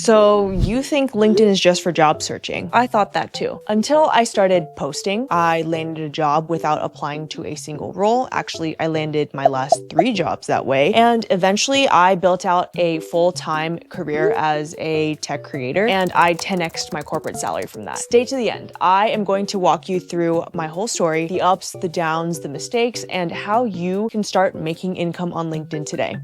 So you think LinkedIn is just for job searching? I thought that too. Until I started posting, I landed a job without applying to a single role. Actually, I landed my last 3 jobs that way. And eventually I built out a full-time career as a tech creator, and I 10x'd my corporate salary from that. Stay to the end. I am going to walk you through my whole story, the ups, the downs, the mistakes, and how you can start making income on LinkedIn today.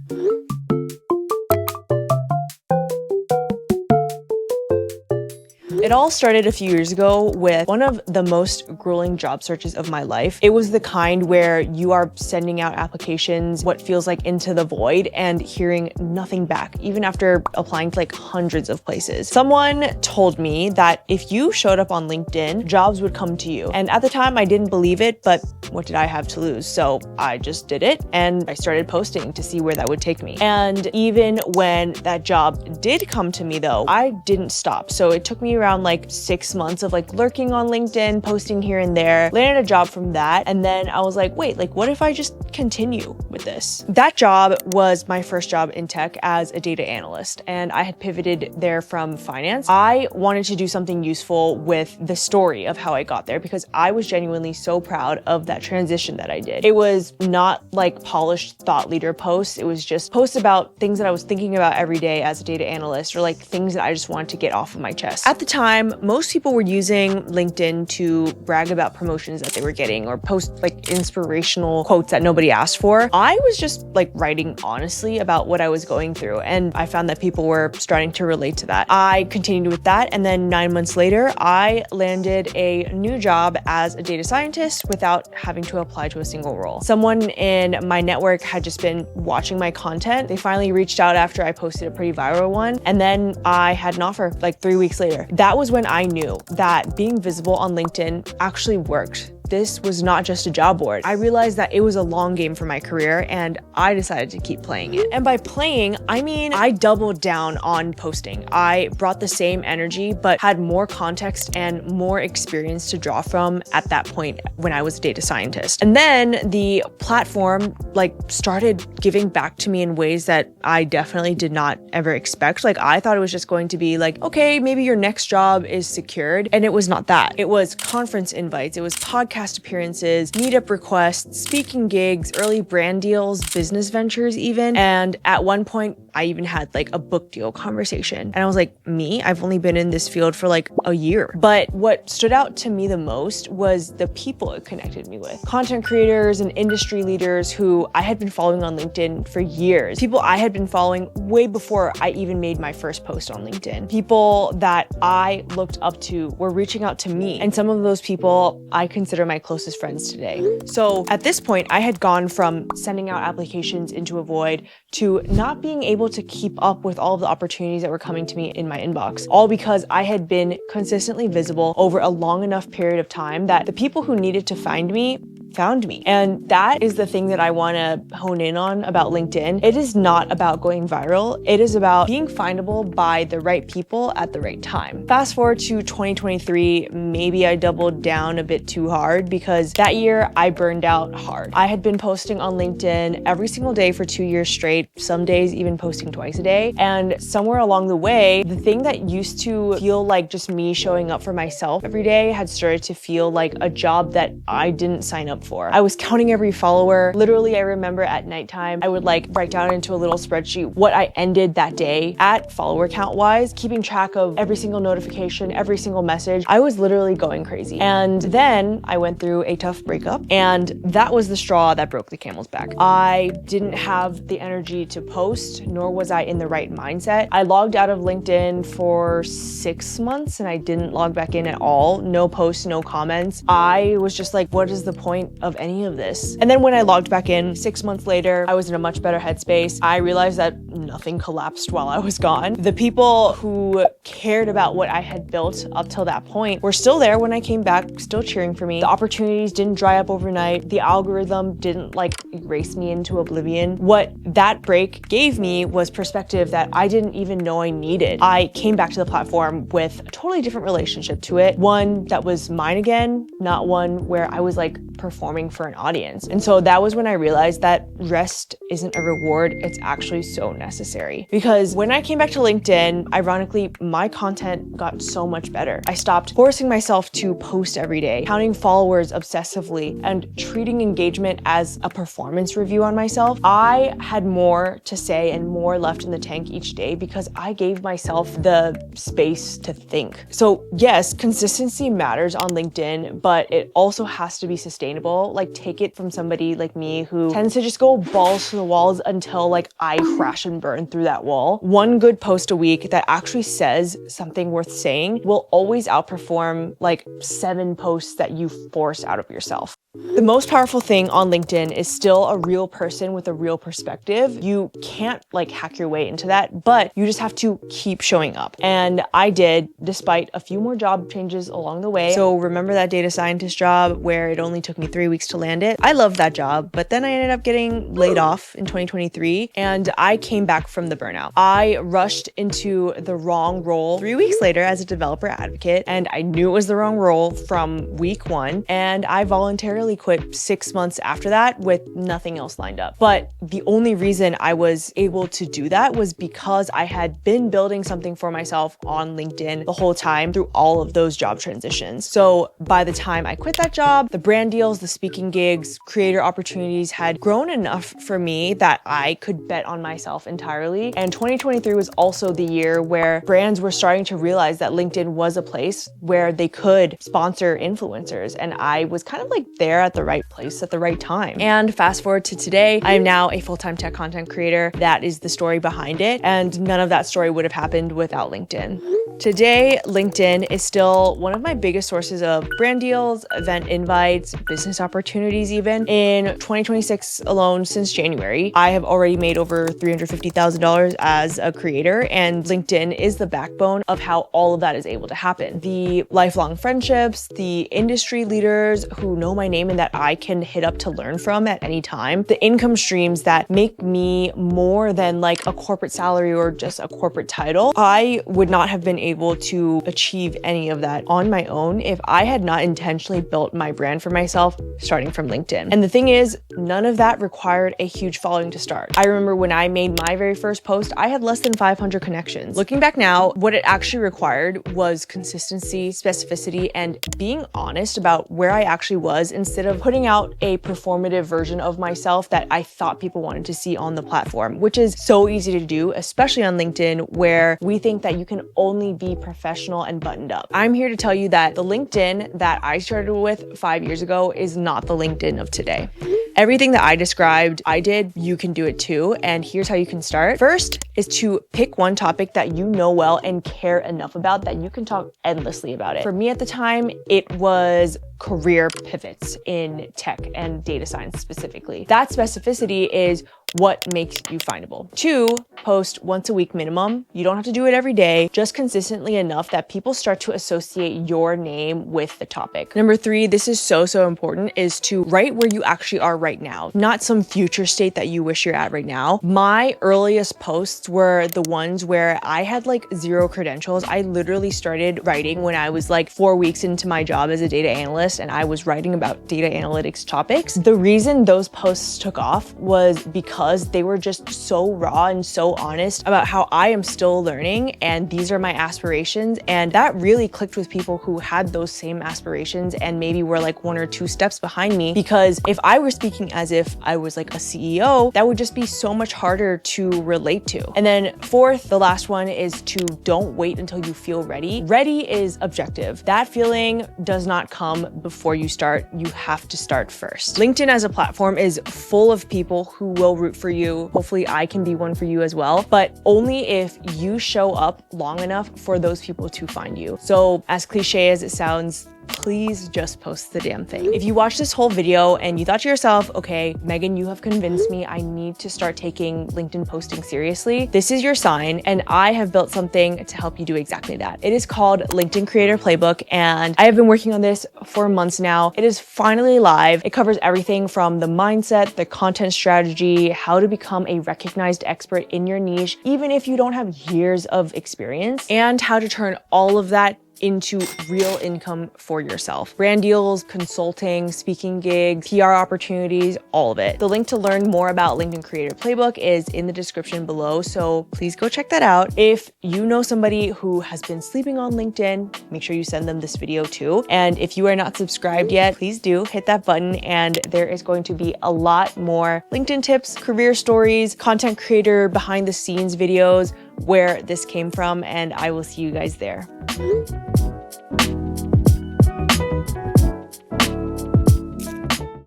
It all started a few years ago with one of the most grueling job searches of my life. It was the kind where you are sending out applications, what feels like into the void, and hearing nothing back, even after applying to like hundreds of places. Someone told me that if you showed up on LinkedIn, jobs would come to you. And at the time I didn't believe it, but what did I have to lose? So I just did it and I started posting to see where that would take me. And even when that job did come to me though, I didn't stop. So it took me around like 6 months of like lurking on LinkedIn, posting here and there, landed a job from that. And then I was like, wait, like what if I just continue with this? That job was my first job in tech as a data analyst. And I had pivoted there from finance. I wanted to do something useful with the story of how I got there because I was genuinely so proud of that transition that I did. It was not like polished thought leader posts. It was just posts about things that I was thinking about every day as a data analyst, or like things that I just wanted to get off of my chest. At the time, most people were using LinkedIn to brag about promotions that they were getting or post like inspirational quotes that nobody asked for. I was just like writing honestly about what I was going through, and I found that people were starting to relate to that. I continued with that, and then 9 months later, I landed a new job as a data scientist without having to apply to a single role. Someone in my network had just been watching my content. They finally reached out after I posted a pretty viral one, and then I had an offer like 3 weeks later. That was when I knew that being visible on LinkedIn actually worked. This was not just a job board. I realized that it was a long game for my career, and I decided to keep playing it. And by playing, I mean I doubled down on posting. I brought the same energy, but had more context and more experience to draw from at that point when I was a data scientist. And then the platform like started giving back to me in ways that I definitely did not ever expect. Like I thought it was just going to be like, okay, maybe your next job is secured. And it was not that. It was conference invites. It was podcast appearances, meetup requests, speaking gigs, early brand deals, business ventures even. And at one point, I even had like a book deal conversation. And I was like, me? I've only been in this field for like a year. But what stood out to me the most was the people it connected me with. Content creators and industry leaders who I had been following on LinkedIn for years. People I had been following way before I even made my first post on LinkedIn. People that I looked up to were reaching out to me. And some of those people I consider my closest friends today. So at this point, I had gone from sending out applications into a void to not being able to keep up with all of the opportunities that were coming to me in my inbox, all because I had been consistently visible over a long enough period of time that the people who needed to find me found me. And that is the thing that I want to hone in on about LinkedIn. It is not about going viral. It is about being findable by the right people at the right time. Fast forward to 2023, maybe I doubled down a bit too hard because that year I burned out hard. I had been posting on LinkedIn every single day for 2 years straight, some days even posting twice a day. And somewhere along the way, the thing that used to feel like just me showing up for myself every day had started to feel like a job that I didn't sign up for. I was counting every follower. Literally, I remember at nighttime, I would like write down into a little spreadsheet what I ended that day at follower count wise, keeping track of every single notification, every single message. I was literally going crazy. And then I went through a tough breakup, and that was the straw that broke the camel's back. I didn't have the energy to post, nor was I in the right mindset. I logged out of LinkedIn for 6 months and I didn't log back in at all. No posts, no comments. I was just like, what is the point of any of this? And then when I logged back in 6 months later, I was in a much better headspace. I realized that nothing collapsed while I was gone. The people who cared about what I had built up till that point were still there when I came back, still cheering for me. The opportunities didn't dry up overnight. The algorithm didn't like erase me into oblivion. What that break gave me was perspective that I didn't even know I needed. I came back to the platform with a totally different relationship to it. One that was mine again, not one where I was like performing performing for an audience. And so that was when I realized that rest isn't a reward, it's actually so necessary. Because when I came back to LinkedIn, ironically, my content got so much better. I stopped forcing myself to post every day, counting followers obsessively, and treating engagement as a performance review on myself. I had more to say and more left in the tank each day because I gave myself the space to think. So yes, consistency matters on LinkedIn, but it also has to be sustainable. Like, take it from somebody like me who tends to just go balls to the walls until like I crash and burn through that wall. One good post a week that actually says something worth saying will always outperform like 7 posts that you force out of yourself. The most powerful thing on LinkedIn is still a real person with a real perspective. You can't like hack your way into that, but you just have to keep showing up. And I did, despite a few more job changes along the way. So remember that data scientist job where it only took me 3 weeks to land it? I loved that job, but then I ended up getting laid off in 2023 and I came back from the burnout. I rushed into the wrong role 3 weeks later as a developer advocate, and I knew it was the wrong role from week 1, and I voluntarily quit 6 months after that with nothing else lined up. But the only reason I was able to do that was because I had been building something for myself on LinkedIn the whole time through all of those job transitions. So by the time I quit that job, the brand deals, the speaking gigs, creator opportunities had grown enough for me that I could bet on myself entirely. And 2023 was also the year where brands were starting to realize that LinkedIn was a place where they could sponsor influencers. And I was kind of like there at the right place at the right time. And fast forward to today, I am now a full-time tech content creator. That is the story behind it. And none of that story would have happened without LinkedIn. Today, LinkedIn is still one of my biggest sources of brand deals, event invites, business opportunities even. In 2026 alone, since January, I have already made over $350,000 as a creator, and LinkedIn is the backbone of how all of that is able to happen. The lifelong friendships, the industry leaders who know my name and that I can hit up to learn from at any time, the income streams that make me more than like a corporate salary or just a corporate title. I would not have been able to achieve any of that on my own if I had not intentionally built my brand for myself starting from LinkedIn. And the thing is, none of that required a huge following to start. I remember when I made my very first post, I had less than 500 connections. Looking back now, what it actually required was consistency, specificity, and being honest about where I actually was instead of putting out a performative version of myself that I thought people wanted to see on the platform, which is so easy to do, especially on LinkedIn, where we think that you can only be professional and buttoned up. I'm here to tell you that the LinkedIn that I started with 5 years ago is not the LinkedIn of today. Everything that I described, I did, you can do it too. And here's how you can start. First is to pick one topic that you know well and care enough about that you can talk endlessly about it. For me at the time, it was career pivots in tech and data science specifically. That specificity is what makes you findable. 2, post once a week minimum. You don't have to do it every day, just consistently enough that people start to associate your name with the topic. Number 3, this is so important, is to write where you actually are right now, not some future state that you wish you're at right now. My earliest posts were the ones where I had like 0 credentials. I literally started writing when I was like 4 weeks into my job as a data analyst, and I was writing about data analytics topics. The reason those posts took off was because they were just so raw and so honest about how I am still learning and these are my aspirations. And that really clicked with people who had those same aspirations and maybe were like 1 or 2 steps behind me, because if I were speaking as if I was like a CEO, that would just be so much harder to relate to. And then 4th, the last one, is to don't wait until you feel ready. Ready is objective. That feeling does not come before you start. You have to start first. LinkedIn as a platform is full of people who will root for you. Hopefully I can be one for you as well, but only if you show up long enough for those people to find you. So as cliche as it sounds, please just post the damn thing. If you watched this whole video and you thought to yourself, okay, Megan, you have convinced me I need to start taking LinkedIn posting seriously, this is your sign, and I have built something to help you do exactly that. It is called LinkedIn Creator Playbook, and I have been working on this for months now. It is finally live. It covers everything from the mindset, the content strategy, how to become a recognized expert in your niche, even if you don't have years of experience, and how to turn all of that into real income for yourself. Brand deals, consulting, speaking gigs, PR opportunities, all of it. The link to learn more about LinkedIn Creator Playbook is in the description below, so please go check that out. If you know somebody who has been sleeping on LinkedIn, make sure you send them this video too. And if you are not subscribed yet, please do hit that button, and there is going to be a lot more LinkedIn tips, career stories, content creator behind the scenes videos, where this came from, and I will see you guys there.